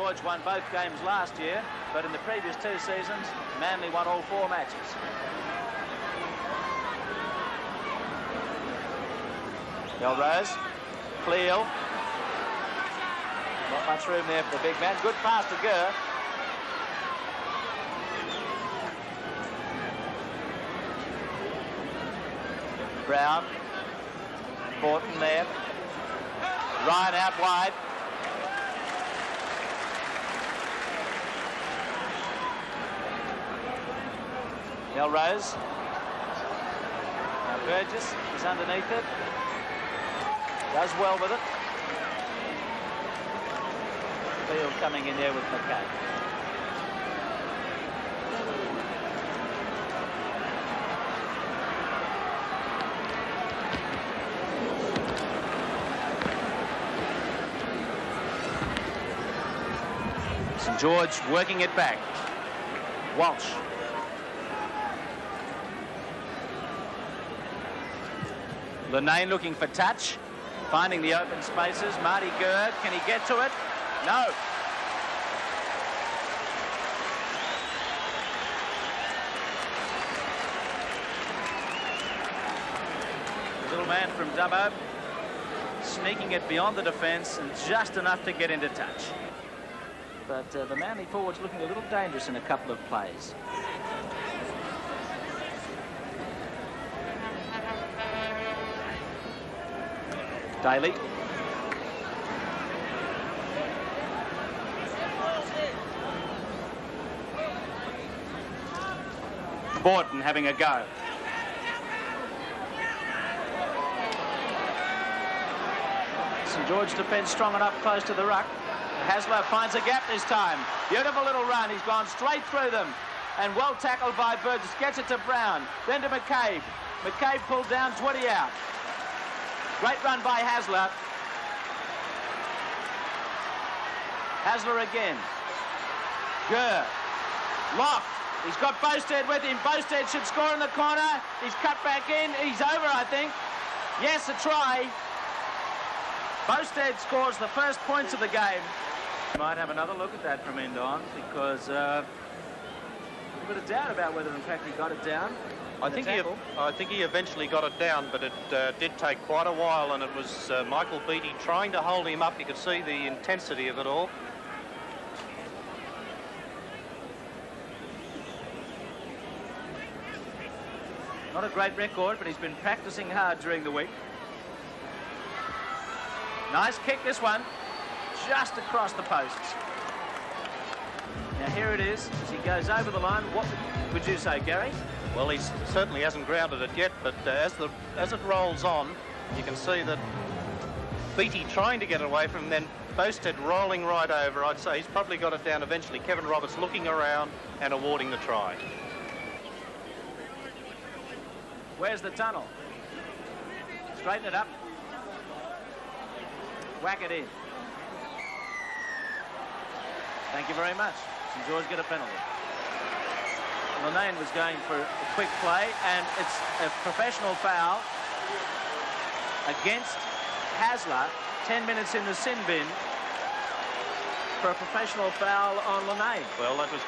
George won both games last year, but in the previous 2 seasons, Manly won all 4 matches. Melrose, Cleo. Not much room there for the big man. Good pass to Gurr. Brown. Borton there. Ryan out wide. Melrose. Now Burgess is underneath it. Does well with it. Field coming in there with McKay. St George working it back. Walsh. Linane looking for touch. Finding the open spaces. Marty Gurr, can he get to it? No. The little man from Dubbo sneaking it beyond the defence and just enough to get into touch. But the Manly forward's looking a little dangerous in a couple of plays. Daly. Borton having a go. St George defence strong enough close to the ruck. Hasler finds a gap this time. Beautiful little run. He's gone straight through them. And well tackled by Burgess. Gets it to Brown. Then to McCabe. McCabe pulled down, 20 out. Great run by Hasler. Hasler again. Gurr. Locked. He's got Bosted with him. Bosted should score in the corner. He's cut back in. He's over, I think. Yes, a try. Bosted scores the first points of the game. Might have another look at that from end on, because a bit of doubt about whether in fact he got it down. I think he eventually got it down, but it did take quite a while, and it was Michael Beattie trying to hold him up. You could see the intensity of it all. Not a great record, but he's been practicing hard during the week. Nice kick, this one, just across the posts. Now here it is, as he goes over the line. What would you say, Gary? Well, he certainly hasn't grounded it yet, but as it rolls on, you can see that Beattie trying to get away from him, then Bosted rolling right over. I'd say he's probably got it down eventually. Kevin Roberts looking around and awarding the try. Where's the tunnel? Straighten it up. Whack it in. Thank you very much. St George get a penalty. Linane was going for a quick play, and it's a professional foul against Hasler. 10 minutes in the sin bin for a professional foul on Linane. Well, that was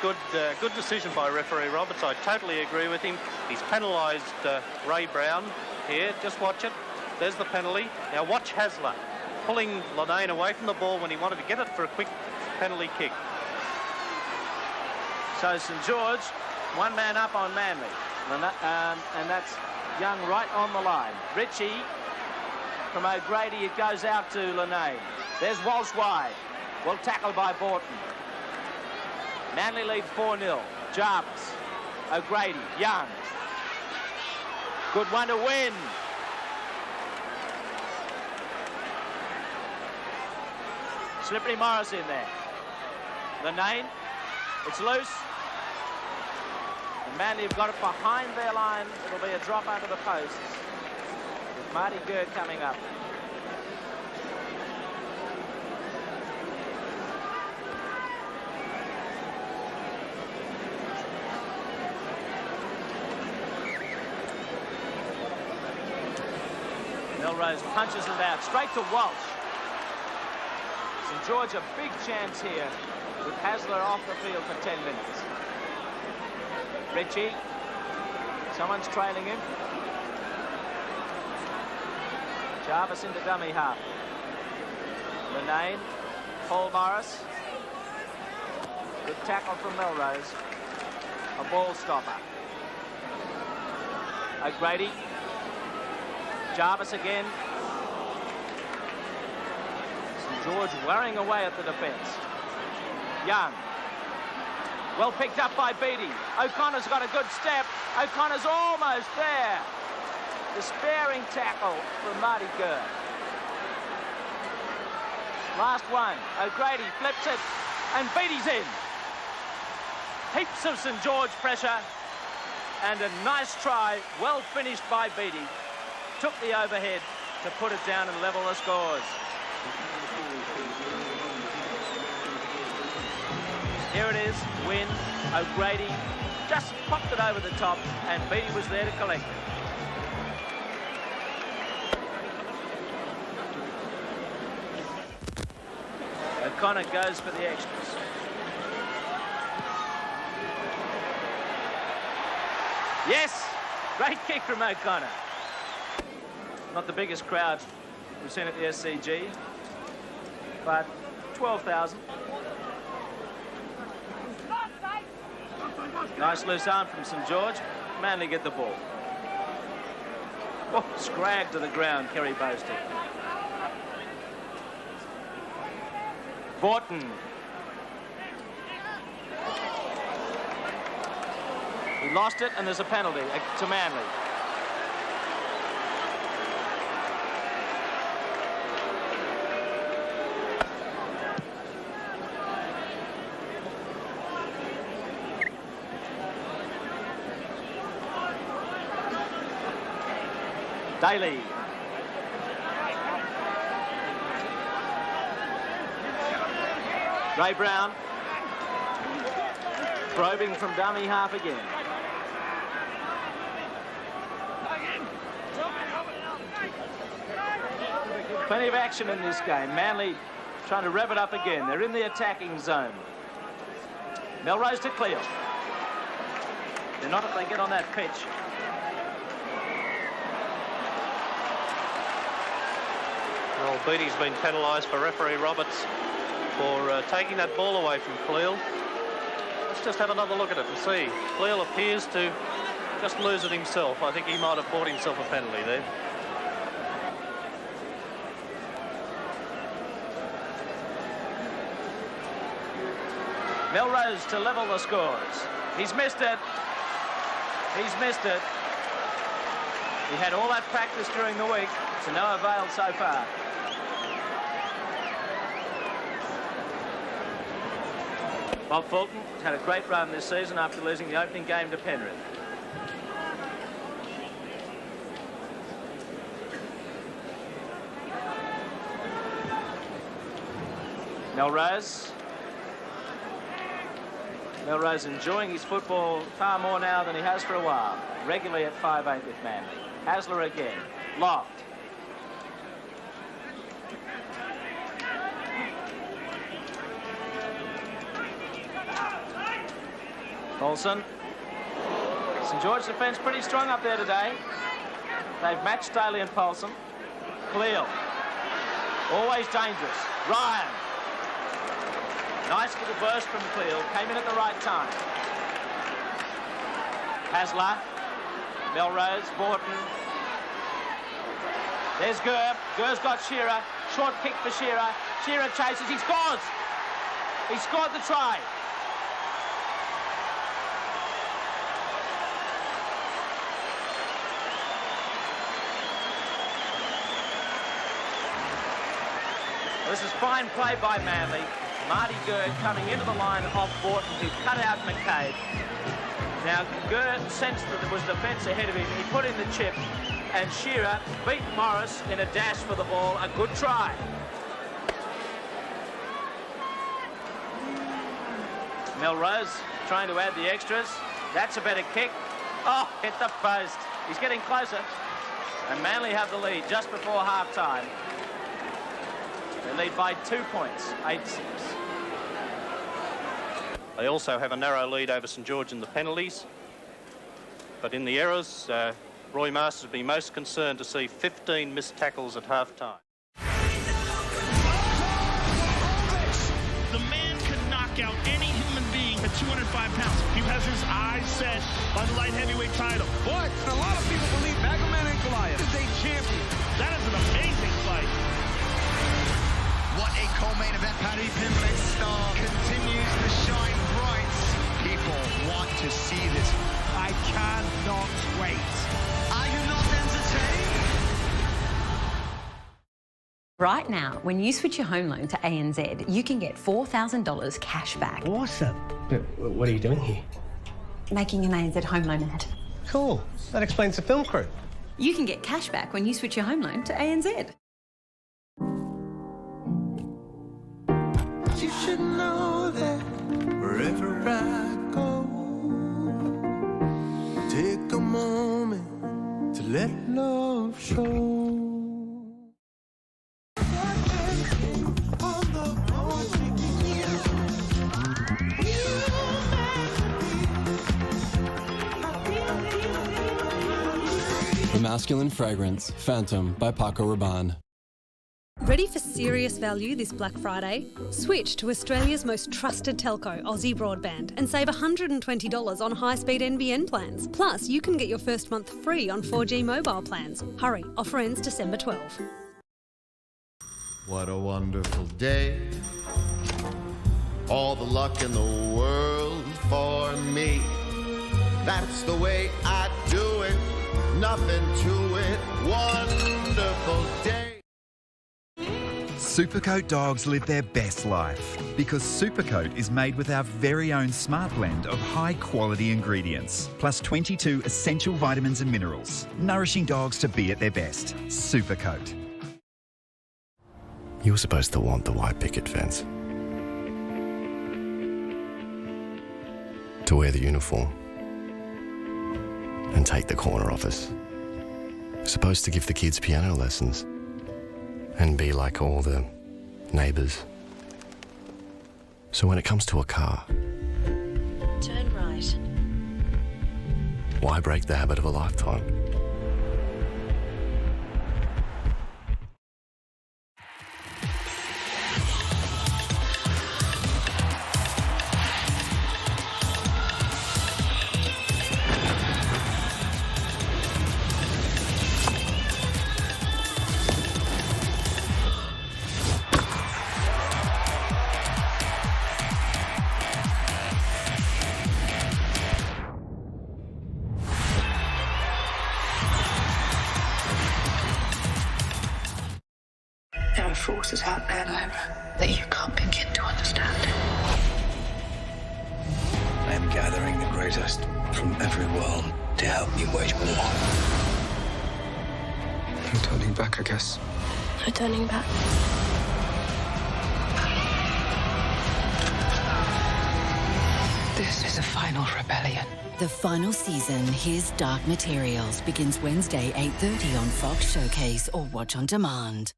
good decision by referee Roberts. I totally agree with him. He's penalised Ray Brown here. Just watch it. There's the penalty. Now watch Hasler pulling Linane away from the ball when he wanted to get it for a quick penalty kick. So St George, one man up on Manly. And that's Young right on the line. Ritchie from O'Grady. It goes out to Linane. There's Walsh wide. Well tackled by Borton. Manly lead 4-0. Jarvis, O'Grady, Young. Good one to win. Slippery Morris in there. Linane, it's loose. And Manly have got it behind their line. It'll be a drop under the posts with Marty Gurr coming up. Melrose punches it out straight to Walsh. St George a big chance here with Hasler off the field for 10 minutes. Ritchie. Someone's trailing him. Jarvis into dummy half. Lenane. Paul Morris. Good tackle from Melrose. A ball stopper. O'Grady. Jarvis again. St George worrying away at the defence. Young. Well picked up by Beattie. O'Connor's got a good step. O'Connor's almost there. Despairing tackle from Marty Gurr. Last one. O'Grady flips it and Beattie's in. Heaps of St George pressure and a nice try, well finished by Beattie. Took the overhead to put it down and level the scores. Here it is, win. O'Grady just popped it over the top and Beattie was there to collect it. O'Connor goes for the extras. Yes! Great kick from O'Connor. Not the biggest crowd we've seen at the SCG, but 12,000. Nice loose arm from St George. Manly get the ball. Oh, scragged to the ground, Kerry Boasted. Vaughton. He lost it and there's a penalty to Manly. Daly. Ray Brown. Probing from dummy half again. Plenty of action in this game. Manly trying to rev it up again. They're in the attacking zone. Melrose to Cleo. They're not if they get on that pitch. Well, Beattie's been penalised for referee Roberts for taking that ball away from Cleo. Let's just have another look at it and see. Cleo appears to just lose it himself. I think he might have bought himself a penalty there. Melrose to level the scores. He's missed it. He's missed it. He had all that practice during the week to no avail so far. Bob Fulton had a great run this season after losing the opening game to Penrith. Melrose. Melrose enjoying his football far more now than he has for a while. Regularly at 5'8" with Manly. Hasler again. Loft. Paulson. St George defence pretty strong up there today. They've matched Daly and Paulson. Cleo. Always dangerous. Ryan. Nice little burst from Cleo. Came in at the right time. Hasler. Melrose. Vaughton. There's Gurr. Gurr's got Shearer. Short kick for Shearer. Shearer chases. He scores. He scored the try. This is fine play by Manly. Marty Gurr coming into the line off Vaughton, who cut out McCabe. Now, Gurr sensed that there was defence ahead of him. He put in the chip, and Shearer beat Morris in a dash for the ball. A good try. Melrose trying to add the extras. That's a better kick. Oh, hit the post. He's getting closer. And Manly have the lead just before half-time. They lead by 2 points, 8-6. They also have a narrow lead over St George in the penalties. But in the errors, Roy Masters would be most concerned to see 15 missed tackles at half-time. The man can knock out any human being at 205 pounds. He has his eyes set on the light heavyweight title. But a lot of people believe Magomed and Goliath is a champion. That is an amazing fight. What a co-main event. Paddy Pimblett's star continues to shine bright. People want to see this. I cannot wait. Are you not entertained? Right now, when you switch your home loan to ANZ, you can get $4,000 cash back. Awesome. But what are you doing here? Making an ANZ home loan ad. Cool. That explains the film crew. You can get cash back when you switch your home loan to ANZ. You should know that wherever I go, take a moment to let love show. The Masculine Fragrance, Phantom by Paco Rabanne. Ready for serious value this Black Friday? Switch to Australia's most trusted telco, Aussie Broadband, and save $120 on high-speed NBN plans. Plus, you can get your first month free on 4G mobile plans. Hurry, offer ends December 12. What a wonderful day. All the luck in the world for me. That's the way I do it. Nothing to it. Wonderful day. Supercoat dogs live their best life because Supercoat is made with our very own smart blend of high-quality ingredients, plus 22 essential vitamins and minerals, nourishing dogs to be at their best. Supercoat. You were supposed to want the white picket fence, to wear the uniform and take the corner office. Supposed to give the kids piano lessons and be like all the neighbours. So when it comes to a car, Turn right. why break the habit of a lifetime? There are forces out there, Lyra, that you can't begin to understand. I am gathering the greatest from every world to help me wage war. No turning back, I guess. No turning back. This is a final rebellion. The final season, His Dark Materials, begins Wednesday, 8:30 on Fox Showcase or watch on demand.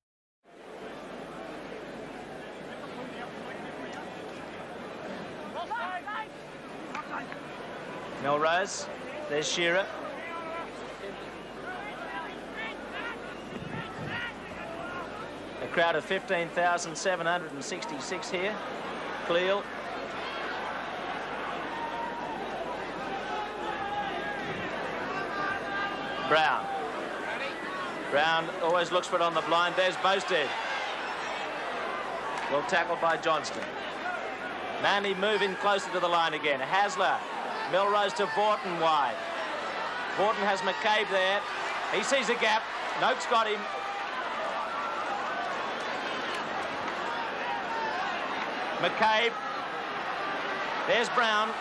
Melrose, there's Shearer. A crowd of 15,766 here. Cleal. Brown. Brown always looks for it on the blind. There's Boasted. Well tackled by Johnston. Manly move in closer to the line again. Hasler. Melrose to Vorton wide. Vorton has McCabe there. He sees a gap. Noakes got him. McCabe. There's Brown.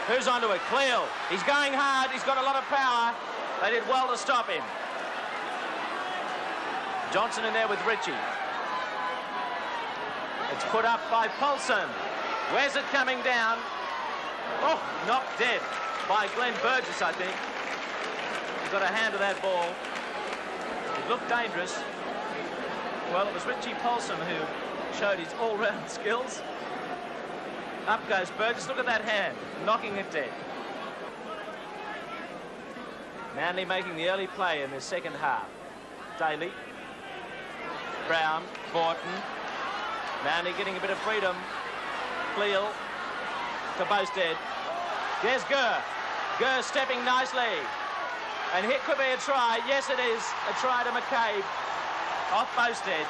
Who's onto it? Cleal. He's going hard. He's got a lot of power. They did well to stop him. Johnson in there with Ritchie. It's put up by Paulson. Where's it coming down? Oh, knocked dead by Glenn Burgess, I think. He got a hand to that ball. It looked dangerous. Well, it was Richie Paulson who showed his all-round skills. Up goes Burgess. Look at that hand, knocking it dead. Manly making the early play in the second half. Daly, Brown, Borton. Manly getting a bit of freedom. Cleal to Bosted. There's Gurr. Gurr stepping nicely. And here could be a try. Yes, it is. A try to McCabe. Off Bosted.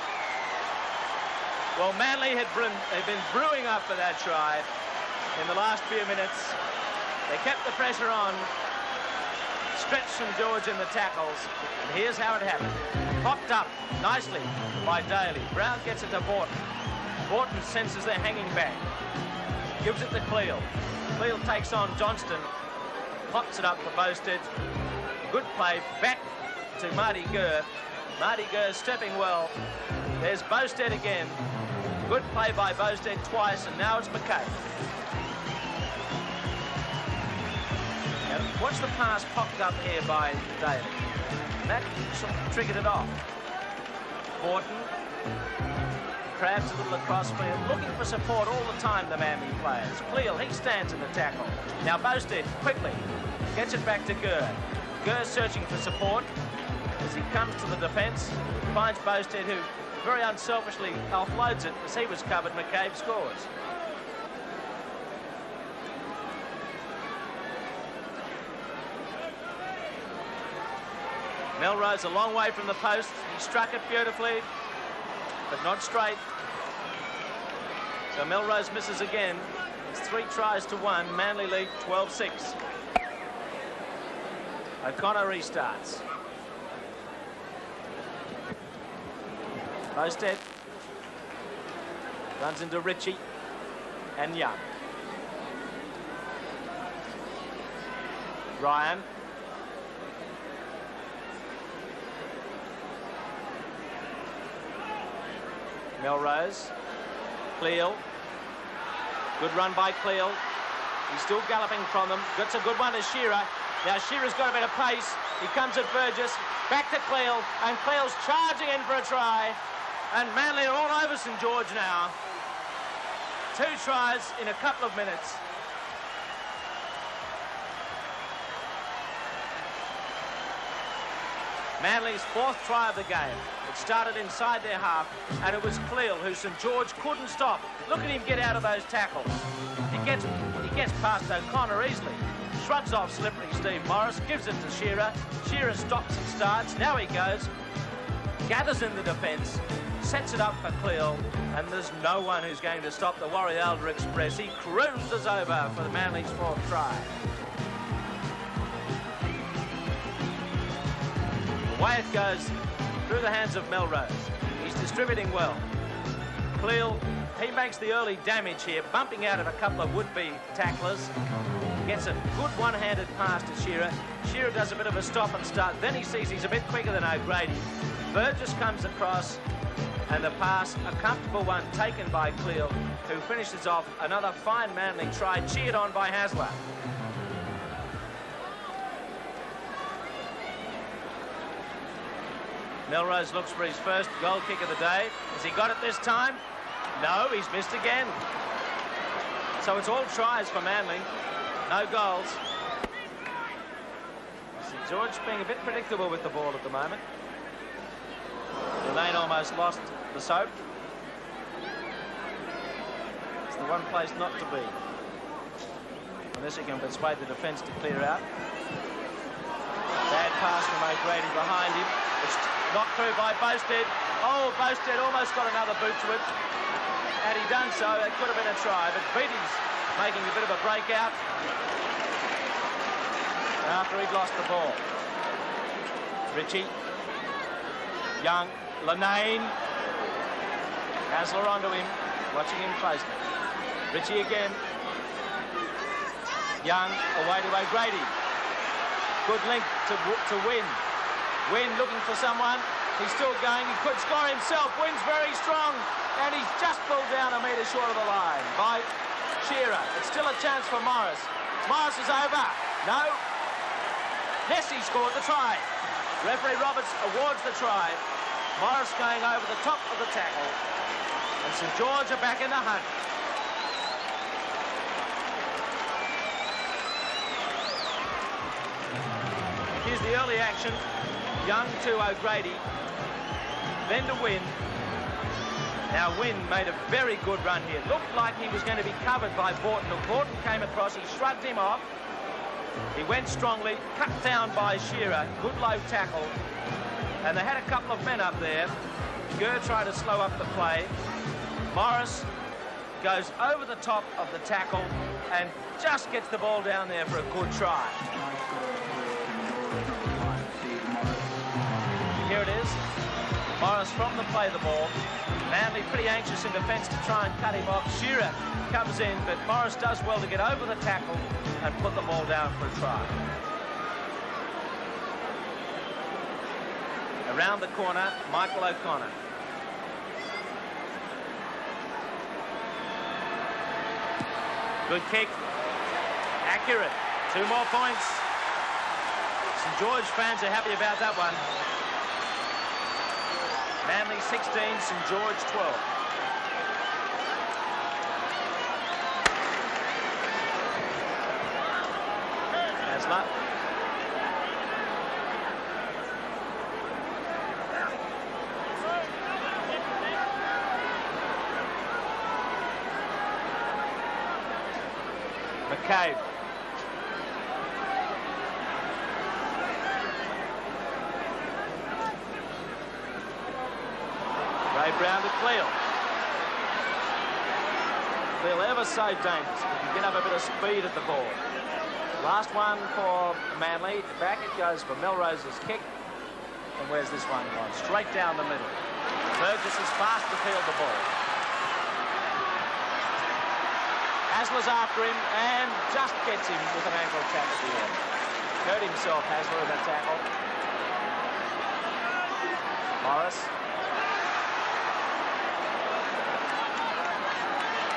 Well, Manly had been brewing up for that try in the last few minutes. They kept the pressure on. Stretched St George in the tackles. And here's how it happened. Popped up nicely by Daly. Brown gets it to Borton. Borton senses they're hanging back. Gives it to Cleal. Cleal takes on Johnston. Pops it up for Bosted. Good play back to Marty Gurr. Marty Gurr stepping well. There's Bosted again. Good play by Bosted twice, and now it's McCabe. Now, watch the pass popped up here by Daly. That sort of triggered it off. Borton crabs a little across field, looking for support all the time, the Manly players. Cleal, he stands in the tackle. Now Bosted, quickly, gets it back to Gurr. Gurr searching for support as he comes to the defence. Finds Bosted, who very unselfishly offloads it as he was covered. McCabe scores. Melrose a long way from the post. He struck it beautifully, but not straight. So Melrose misses again. It's 3 tries to 1. Manly lead 12-6. O'Connor restarts. Bosted runs into Ritchie and Young. Ryan. Melrose. Cleal. Good run by Cleal. He's still galloping from them. That's a good one to Shearer. Now Shearer's got a bit of pace. He comes at Burgess. Back to Cleal. And Cleal's charging in for a try. And Manly are all over St George now. 2 tries in a couple of minutes. Manly's 4th try of the game. It started inside their half, and it was Cleal who St George couldn't stop. Look at him get out of those tackles. He gets past O'Connor easily. Shrugs off slippery Steve Morris, gives it to Shearer. Shearer stops and starts. Now he goes, gathers in the defence, sets it up for Cleal, and there's no one who's going to stop the Warrior Elder Express. He cruises over for the Manly's 4th try. Away it goes through the hands of Melrose. He's distributing well. Cleal, he makes the early damage here, bumping out of a couple of would-be tacklers. Gets a good one-handed pass to Shearer. Shearer does a bit of a stop and start. Then he sees he's a bit quicker than O'Grady. Burgess comes across, and the pass, a comfortable one taken by Cleal, who finishes off another fine Manly try, cheered on by Hasler. Melrose looks for his first goal kick of the day. Has he got it this time? No, he's missed again. So it's all tries for Manly. No goals. St George being a bit predictable with the ball at the moment. Lane almost lost the soap. It's the one place not to be. Unless he can persuade the defence to clear out. Bad pass from O'Grady behind him. It's knocked through by Bosted. Oh, Bosted almost got another boot to him. Had he done so, it could have been a try, but Beattie's making a bit of a breakout after he'd lost the ball. Ritchie. Young. Lanane. Hasler onto him, watching him closely. Ritchie again. Young away to O'Grady. Good link to Wynn. Wynn looking for someone. He's still going. He could score himself. Wynn's very strong. And he's just pulled down a metre short of the line by Shearer. It's still a chance for Morris. Morris is over. No. Yes, he scored the try. Referee Roberts awards the try. Morris going over the top of the tackle. And St George are back in the hunt. Here's the early action. Young to O'Grady. Then to Wynn. Now Wynn made a very good run here. Looked like he was going to be covered by Borton. But Borton came across, he shrugged him off. He went strongly, cut down by Shearer. Good low tackle. And they had a couple of men up there. Gurr tried to slow up the play. Morris goes over the top of the tackle and just gets the ball down there for a good try. Here it is. Morris from the play the ball. Manly pretty anxious in defence to try and cut him off. Shearer comes in, but Morris does well to get over the tackle and put the ball down for a try. Around the corner, Michael O'Connor. Good kick. Accurate. 2 more points. St George fans are happy about that one. Manly 16, St George 12. Hasler. McCabe. Ray Brown to Cleo. Cleo ever so dangerous. You can have a bit of speed at the ball. Last one for Manly. Back it goes for Melrose's kick. And where's this one gone? Straight down the middle. Burgess is fast to field the ball. Hasler's after him and just gets him with an ankle tap at the end. Hurt himself, Hasler, in that tackle. Morris.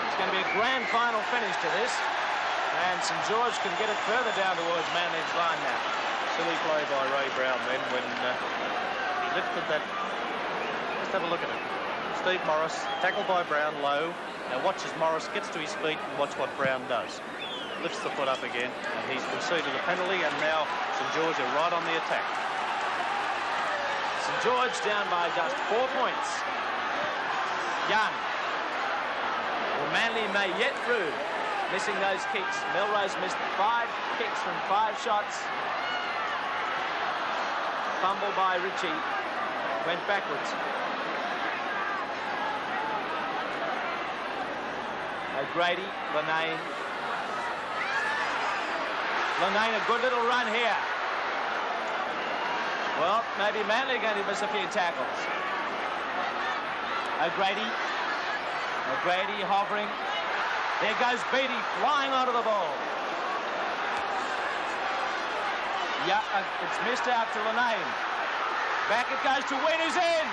It's going to be a grand final finish to this. And St George can get it further down towards Manly's line now. Silly play by Ray Brown then when he lifted that. Just have a look at it. Steve Morris, tackled by Brown low. Now watch as Morris gets to his feet and watch what Brown does. Lifts the foot up again and he's conceded a penalty and now St George are right on the attack. St George down by just 4 points. Young. Well, Manly may yet prove missing those kicks. Melrose missed 5 kicks from 5 shots. Fumble by Ritchie. Went backwards. O'Grady, Linane. Linane, a good little run here. Well, maybe Manly are going to miss a few tackles. O'Grady. O'Grady hovering. There goes Beattie flying onto the ball. Yeah, it's missed out to Linane. Back it goes to Wynn, who's in.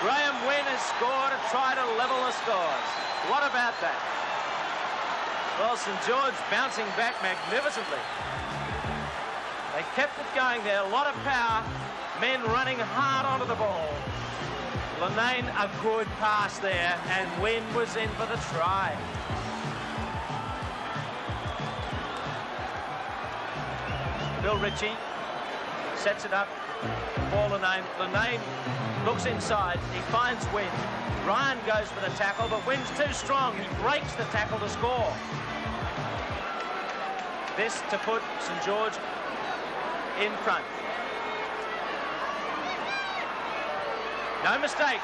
Graham Wynn has scored to try to level the scores. What about that? Well, St George bouncing back magnificently. They kept it going there, a lot of power. Men running hard onto the ball. Linane, a good pass there, and Wynn was in for the try. Bill Ritchie sets it up for Linane. Linane looks inside, he finds Wynn. Ryan goes for the tackle, but Wynn's too strong. He breaks the tackle to score. This to put St George in front. No mistake.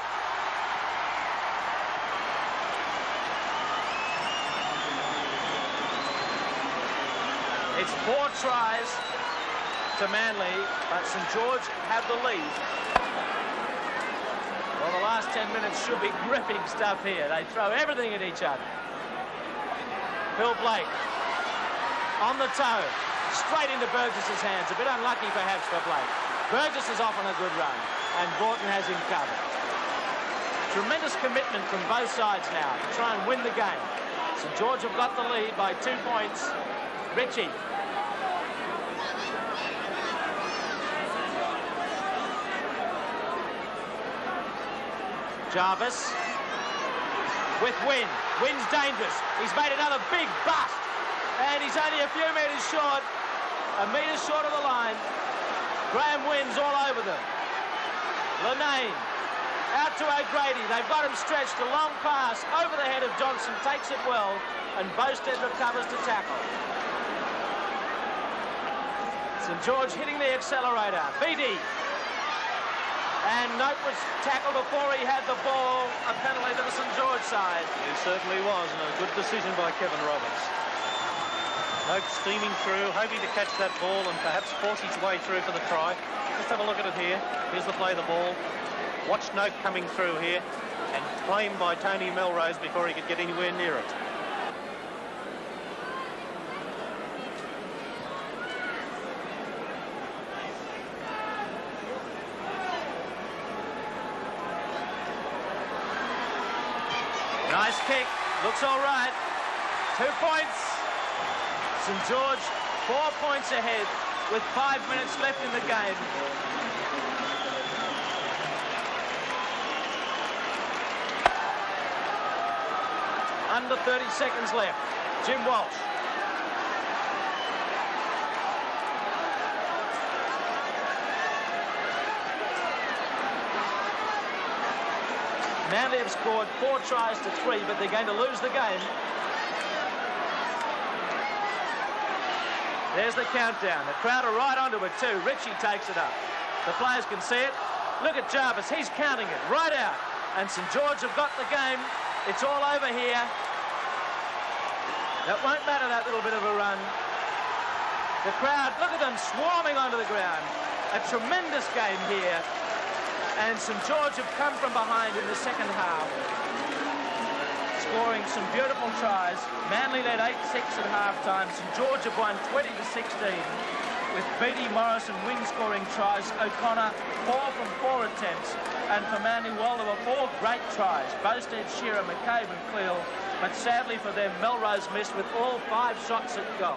It's 4 tries to Manly, but St George have the lead. Well, the last 10 minutes should be gripping stuff here. They throw everything at each other. Bill Blake on the toe, straight into Burgess's hands. A bit unlucky perhaps for Blake. Burgess is off on a good run, and Borton has him covered. Tremendous commitment from both sides now to try and win the game. St George have got the lead by 2 points. Ritchie. Jarvis with Wynn. Wynn's dangerous. He's made another big bust. And he's only a few metres short. A metre short of the line. Graham Wynn's all over them. Linane out to O'Grady. They've got him stretched. A long pass over the head of Johnson. Takes it well. And Boasted recovers to tackle. St George hitting the accelerator. Beattie. And Note was tackled before he had the ball. A penalty to the St George side. It certainly was, and a good decision by Kevin Roberts. Note steaming through, hoping to catch that ball and perhaps force his way through for the try. Just have a look at it here. Here's the play the ball. Watch Note coming through here and claimed by Tony Melrose before he could get anywhere near it. Nice kick, looks all right. 2 points. St George 4 points ahead with 5 minutes left in the game. Under 30 seconds left. Jim Walsh. Manly have scored 4 tries to 3, but they're going to lose the game. There's the countdown. The crowd are right onto it too. Ritchie takes it up. The players can see it. Look at Jarvis. He's counting it right out. And St George have got the game. It's all over here. That won't matter, that little bit of a run. The crowd, look at them swarming onto the ground. A tremendous game here. And St George have come from behind in the second half, scoring some beautiful tries. Manly led 8-6 at half-time. St George have won 20-16, with Beattie, Morris and Wing scoring tries. O'Connor 4 from 4 attempts. And for Manly, well, there were 4 great tries. Boasted, Shearer, McCabe and Cleal. But sadly for them, Melrose missed with all 5 shots at goal.